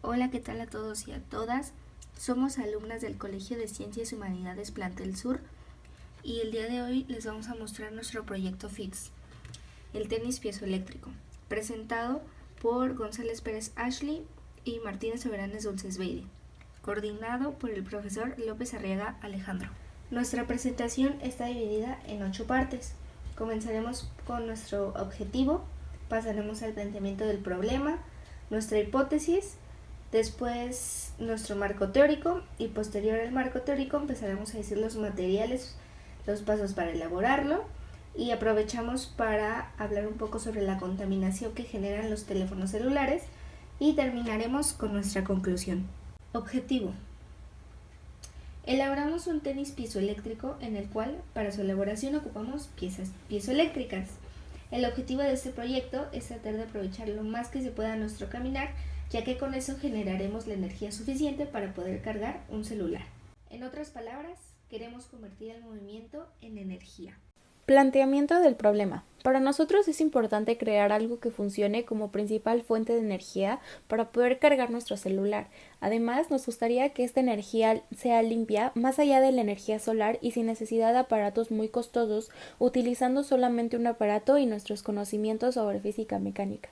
Hola, ¿qué tal a todos y a todas? Somos alumnas del Colegio de Ciencias y Humanidades Plantel Sur y el día de hoy les vamos a mostrar nuestro proyecto FIX, el tenis piezoeléctrico, presentado por González Pérez Ashley y Martínez Soberanes Dulcesbeide, coordinado por el profesor López Arriaga Alejandro. Nuestra presentación está dividida en 8 partes. Comenzaremos con nuestro objetivo, pasaremos al planteamiento del problema, nuestra hipótesis, después nuestro marco teórico y posterior al marco teórico empezaremos a decir los materiales, los pasos para elaborarlo y aprovechamos para hablar un poco sobre la contaminación que generan los teléfonos celulares y terminaremos con nuestra conclusión. Objetivo. Elaboramos un tenis piezoeléctrico en el cual para su elaboración ocupamos piezas piezoeléctricas. El objetivo de este proyecto es tratar de aprovechar lo más que se pueda nuestro caminar, ya que con eso generaremos la energía suficiente para poder cargar un celular. En otras palabras, queremos convertir el movimiento en energía. Planteamiento del problema. Para nosotros es importante crear algo que funcione como principal fuente de energía para poder cargar nuestro celular. Además, nos gustaría que esta energía sea limpia, más allá de la energía solar y sin necesidad de aparatos muy costosos, utilizando solamente un aparato y nuestros conocimientos sobre física mecánica.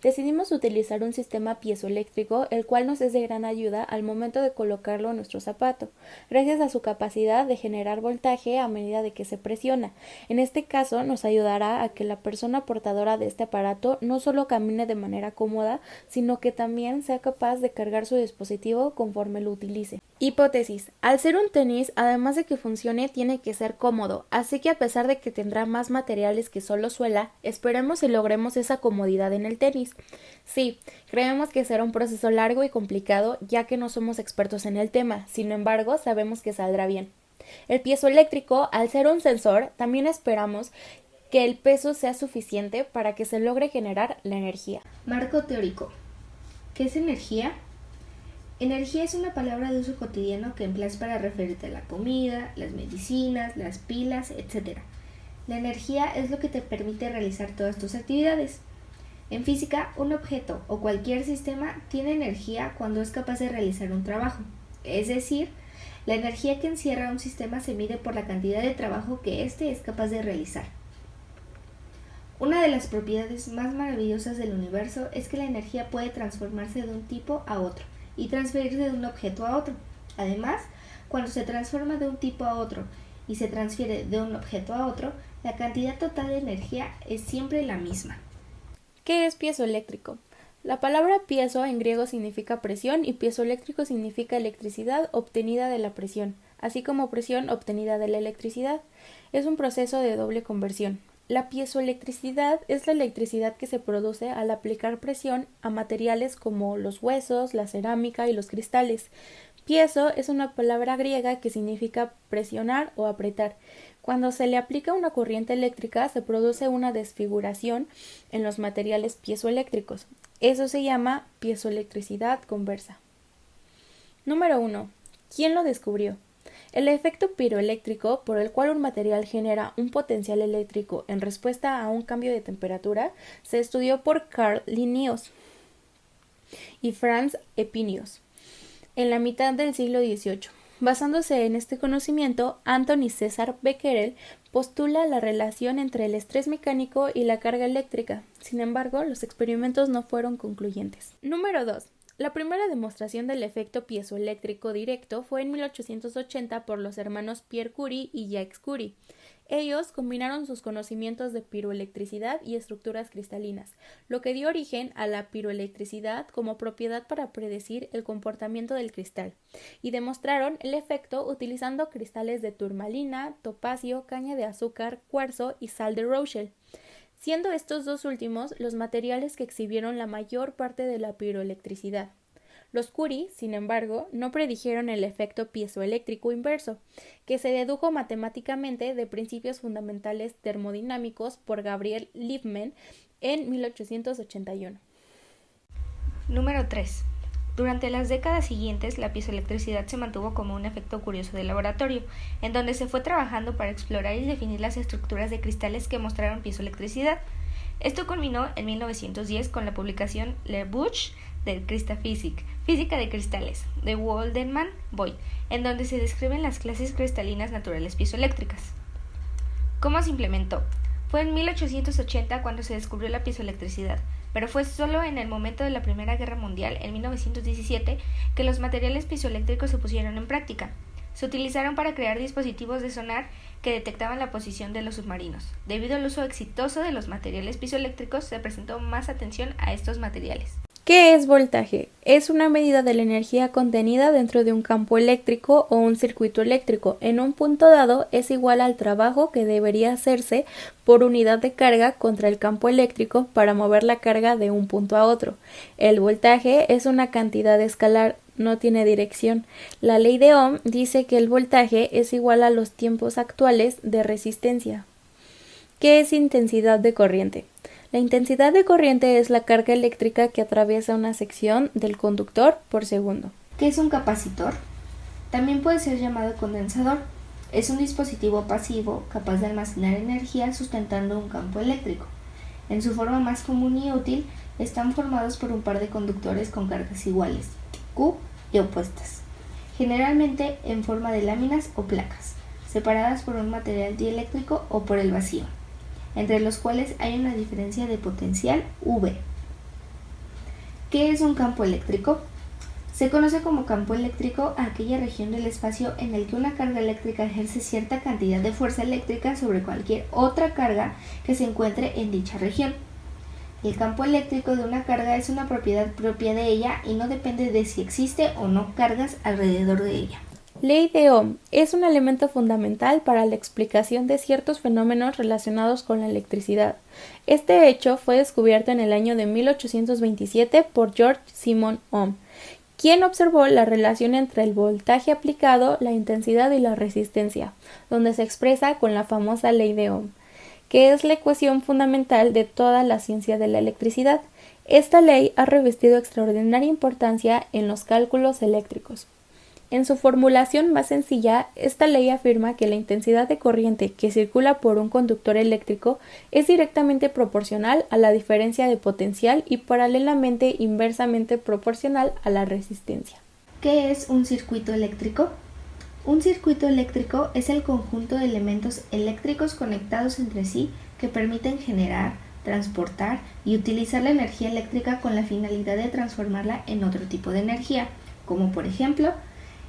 Decidimos utilizar un sistema piezoeléctrico, el cual nos es de gran ayuda al momento de colocarlo en nuestro zapato, gracias a su capacidad de generar voltaje a medida de que se presiona. En este caso, nos ayudará a que la persona portadora de este aparato no solo camine de manera cómoda, sino que también sea capaz de cargar su dispositivo conforme lo utilice. Hipótesis. Al ser un tenis, además de que funcione, tiene que ser cómodo, así que a pesar de que tendrá más materiales que solo suela, esperemos y logremos esa comodidad en el tenis. Sí, creemos que será un proceso largo y complicado, ya que no somos expertos en el tema, sin embargo, sabemos que saldrá bien. El piezoeléctrico, al ser un sensor, también esperamos que el peso sea suficiente para que se logre generar la energía. Marco teórico. ¿Qué es energía? Energía es una palabra de uso cotidiano que empleas para referirte a la comida, las medicinas, las pilas, etc. La energía es lo que te permite realizar todas tus actividades. En física, un objeto o cualquier sistema tiene energía cuando es capaz de realizar un trabajo. Es decir, la energía que encierra un sistema se mide por la cantidad de trabajo que éste es capaz de realizar. Una de las propiedades más maravillosas del universo es que la energía puede transformarse de un tipo a otro y transferirse de un objeto a otro. Además, cuando se transforma de un tipo a otro y se transfiere de un objeto a otro, la cantidad total de energía es siempre la misma. ¿Qué es piezoeléctrico? La palabra piezo en griego significa presión y piezoeléctrico significa electricidad obtenida de la presión, así como presión obtenida de la electricidad. Es un proceso de doble conversión. La piezoelectricidad es la electricidad que se produce al aplicar presión a materiales como los huesos, la cerámica y los cristales. Piezo es una palabra griega que significa presionar o apretar. Cuando se le aplica una corriente eléctrica se produce una desfiguración en los materiales piezoeléctricos. Eso se llama piezoelectricidad conversa. Número 1. ¿Quién lo descubrió? El efecto piroeléctrico, por el cual un material genera un potencial eléctrico en respuesta a un cambio de temperatura, se estudió por Carl Linnaeus y Franz Epinius en la mitad del siglo XVIII. Basándose en este conocimiento, Anthony César Becquerel postula la relación entre el estrés mecánico y la carga eléctrica. Sin embargo, los experimentos no fueron concluyentes. Número 2. La primera demostración del efecto piezoeléctrico directo fue en 1880 por los hermanos Pierre Curie y Jacques Curie. Ellos combinaron sus conocimientos de piroelectricidad y estructuras cristalinas, lo que dio origen a la piroelectricidad como propiedad para predecir el comportamiento del cristal, y demostraron el efecto utilizando cristales de turmalina, topacio, caña de azúcar, cuarzo y sal de Rochelle, siendo estos dos últimos los materiales que exhibieron la mayor parte de la piroelectricidad. Los Curie, sin embargo, no predijeron el efecto piezoeléctrico inverso, que se dedujo matemáticamente de principios fundamentales termodinámicos por Gabriel Liebman en 1881. Número 3. Durante las décadas siguientes, la piezoelectricidad se mantuvo como un efecto curioso de laboratorio, en donde se fue trabajando para explorar y definir las estructuras de cristales que mostraron piezoelectricidad. Esto culminó en 1910 con la publicación Le Bouche de Crystaphysics, Física de Cristales, de Waldeman Boyd, en donde se describen las clases cristalinas naturales piezoeléctricas. ¿Cómo se implementó? Fue en 1880 cuando se descubrió la piezoelectricidad, pero fue solo en el momento de la Primera Guerra Mundial, en 1917, que los materiales piezoeléctricos se pusieron en práctica. Se utilizaron para crear dispositivos de sonar que detectaban la posición de los submarinos. Debido al uso exitoso de los materiales piezoeléctricos, se prestó más atención a estos materiales. ¿Qué es voltaje? Es una medida de la energía contenida dentro de un campo eléctrico o un circuito eléctrico. En un punto dado es igual al trabajo que debería hacerse por unidad de carga contra el campo eléctrico para mover la carga de un punto a otro. El voltaje es una cantidad escalar, no tiene dirección. La ley de Ohm dice que el voltaje es igual a los tiempos actuales de resistencia. ¿Qué es intensidad de corriente? La intensidad de corriente es la carga eléctrica que atraviesa una sección del conductor por segundo. ¿Qué es un capacitor? También puede ser llamado condensador. Es un dispositivo pasivo capaz de almacenar energía sustentando un campo eléctrico. En su forma más común y útil, están formados por un par de conductores con cargas iguales, Q y opuestas, generalmente en forma de láminas o placas, separadas por un material dieléctrico o por el vacío, entre los cuales hay una diferencia de potencial V. ¿Qué es un campo eléctrico? Se conoce como campo eléctrico a aquella región del espacio en el que una carga eléctrica ejerce cierta cantidad de fuerza eléctrica sobre cualquier otra carga que se encuentre en dicha región. El campo eléctrico de una carga es una propiedad propia de ella y no depende de si existe o no cargas alrededor de ella. Ley de Ohm es un elemento fundamental para la explicación de ciertos fenómenos relacionados con la electricidad. Este hecho fue descubierto en el año de 1827 por George Simon Ohm, quien observó la relación entre el voltaje aplicado, la intensidad y la resistencia, donde se expresa con la famosa ley de Ohm, que es la ecuación fundamental de toda la ciencia de la electricidad. Esta ley ha revestido extraordinaria importancia en los cálculos eléctricos. En su formulación más sencilla, esta ley afirma que la intensidad de corriente que circula por un conductor eléctrico es directamente proporcional a la diferencia de potencial y paralelamente inversamente proporcional a la resistencia. ¿Qué es un circuito eléctrico? Un circuito eléctrico es el conjunto de elementos eléctricos conectados entre sí que permiten generar, transportar y utilizar la energía eléctrica con la finalidad de transformarla en otro tipo de energía, como por ejemplo,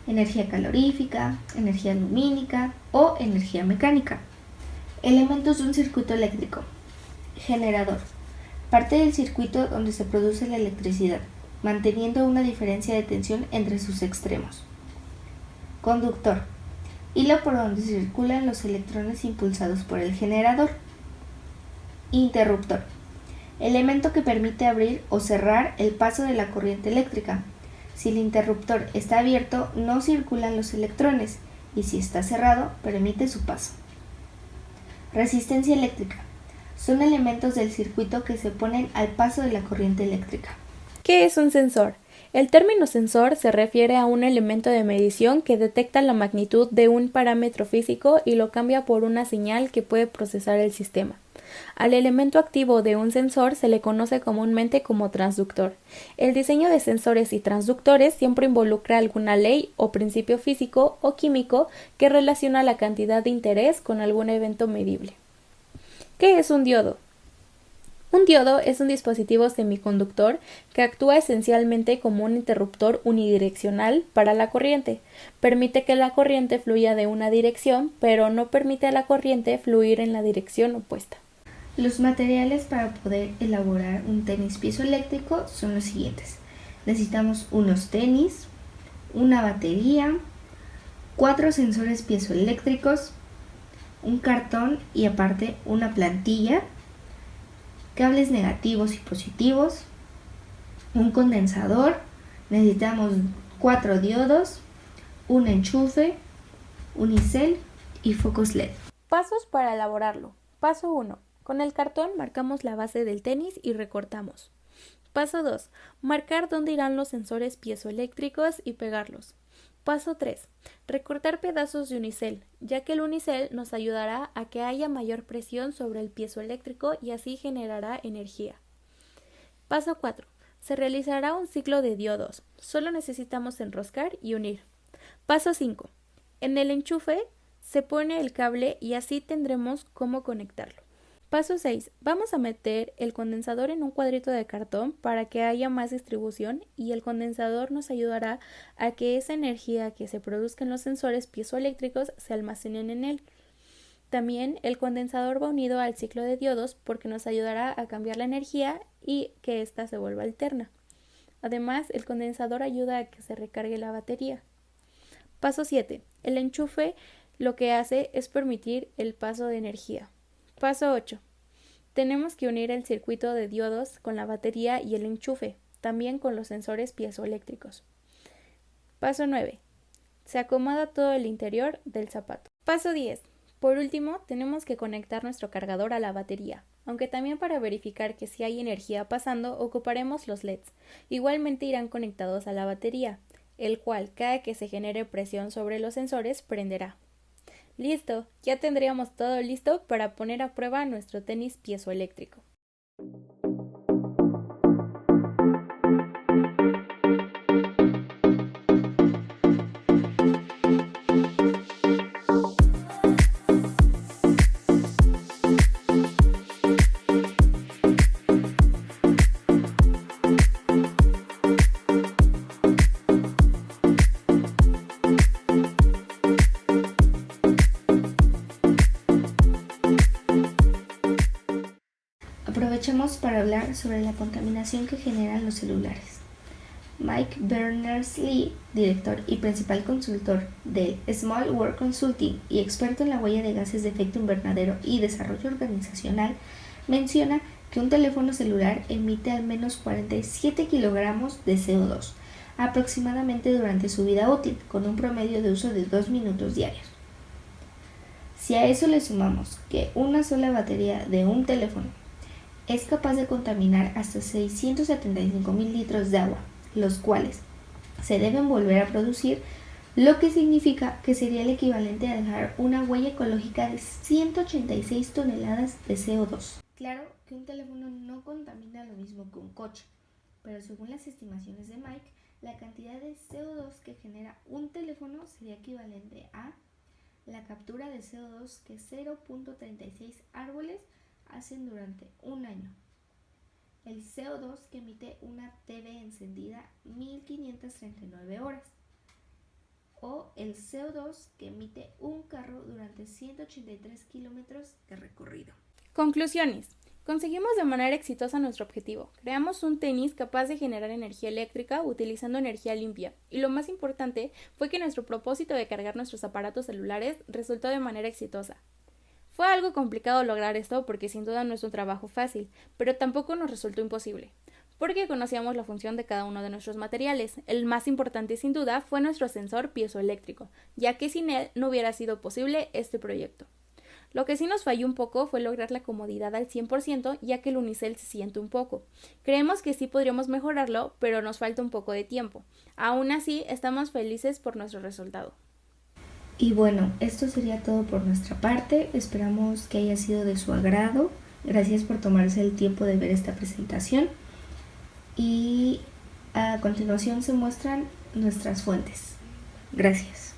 energía calorífica, energía lumínica o energía mecánica. Elementos de un circuito eléctrico. Generador. Parte del circuito donde se produce la electricidad, manteniendo una diferencia de tensión entre sus extremos. Conductor. Hilo por donde circulan los electrones impulsados por el generador. Interruptor. Elemento que permite abrir o cerrar el paso de la corriente eléctrica. Si el interruptor está abierto, no circulan los electrones, y si está cerrado, permite su paso. Resistencia eléctrica. Son elementos del circuito que se oponen al paso de la corriente eléctrica. ¿Qué es un sensor? El término sensor se refiere a un elemento de medición que detecta la magnitud de un parámetro físico y lo cambia por una señal que puede procesar el sistema. Al elemento activo de un sensor se le conoce comúnmente como transductor. El diseño de sensores y transductores siempre involucra alguna ley o principio físico o químico que relaciona la cantidad de interés con algún evento medible. ¿Qué es un diodo? Un diodo es un dispositivo semiconductor que actúa esencialmente como un interruptor unidireccional para la corriente. Permite que la corriente fluya de una dirección, pero no permite a la corriente fluir en la dirección opuesta. Los materiales para poder elaborar un tenis piezoeléctrico son los siguientes. Necesitamos unos tenis, una batería, 4 sensores piezoeléctricos, un cartón y aparte una plantilla, cables negativos y positivos, un condensador, necesitamos 4 diodos, un enchufe, unicel y focos LED. Pasos para elaborarlo. Paso 1. Con el cartón marcamos la base del tenis y recortamos. Paso 2. Marcar dónde irán los sensores piezoeléctricos y pegarlos. Paso 3. Recortar pedazos de unicel, ya que el unicel nos ayudará a que haya mayor presión sobre el piezoeléctrico y así generará energía. Paso 4. se realizará un ciclo de diodos. Solo necesitamos enroscar y unir. Paso 5. En el enchufe se pone el cable y así tendremos cómo conectarlo. Paso 6. Vamos a meter el condensador en un cuadrito de cartón para que haya más distribución y el condensador nos ayudará a que esa energía que se produzca en los sensores piezoeléctricos se almacenen en él. También el condensador va unido al ciclo de diodos porque nos ayudará a cambiar la energía y que ésta se vuelva alterna. Además, el condensador ayuda a que se recargue la batería. Paso 7. El enchufe lo que hace es permitir el paso de energía. Paso 8. Tenemos que unir el circuito de diodos con la batería y el enchufe, también con los sensores piezoeléctricos. Paso 9. Se acomoda todo el interior del zapato. Paso 10. Por último, tenemos que conectar nuestro cargador a la batería, aunque también para verificar que si hay energía pasando ocuparemos los LEDs. Igualmente irán conectados a la batería, el cual cada que se genere presión sobre los sensores prenderá. Listo, ya tendríamos todo listo para poner a prueba nuestro tenis piezoeléctrico. Aprovechamos para hablar sobre la contaminación que generan los celulares. Mike Berners-Lee, director y principal consultor de Small World Consulting y experto en la huella de gases de efecto invernadero y desarrollo organizacional, menciona que un teléfono celular emite al menos 47 kilogramos de CO2 aproximadamente durante su vida útil, con un promedio de uso de 2 minutos diarios. Si a eso le sumamos que una sola batería de un teléfono es capaz de contaminar hasta 675,000 litros de agua, los cuales se deben volver a producir, lo que significa que sería el equivalente a dejar una huella ecológica de 186 toneladas de CO2. Claro que un teléfono no contamina lo mismo que un coche, pero según las estimaciones de Mike, la cantidad de CO2 que genera un teléfono sería equivalente a la captura de CO2 que 0.36 árboles hacen durante un año, el CO2 que emite una TV encendida 1539 horas, o el CO2 que emite un carro durante 183 kilómetros de recorrido. Conclusiones. Conseguimos de manera exitosa nuestro objetivo. Creamos un tenis capaz de generar energía eléctrica utilizando energía limpia. Y lo más importante fue que nuestro propósito de cargar nuestros aparatos celulares resultó de manera exitosa. Fue algo complicado lograr esto porque sin duda no es un trabajo fácil, pero tampoco nos resultó imposible, porque conocíamos la función de cada uno de nuestros materiales. El más importante sin duda fue nuestro sensor piezoeléctrico, ya que sin él no hubiera sido posible este proyecto. Lo que sí nos falló un poco fue lograr la comodidad al 100%, ya que el unicel se siente un poco. Creemos que sí podríamos mejorarlo, pero nos falta un poco de tiempo. Aún así, estamos felices por nuestro resultado. Y bueno, esto sería todo por nuestra parte. Esperamos que haya sido de su agrado. Gracias por tomarse el tiempo de ver esta presentación. Y a continuación se muestran nuestras fuentes. Gracias.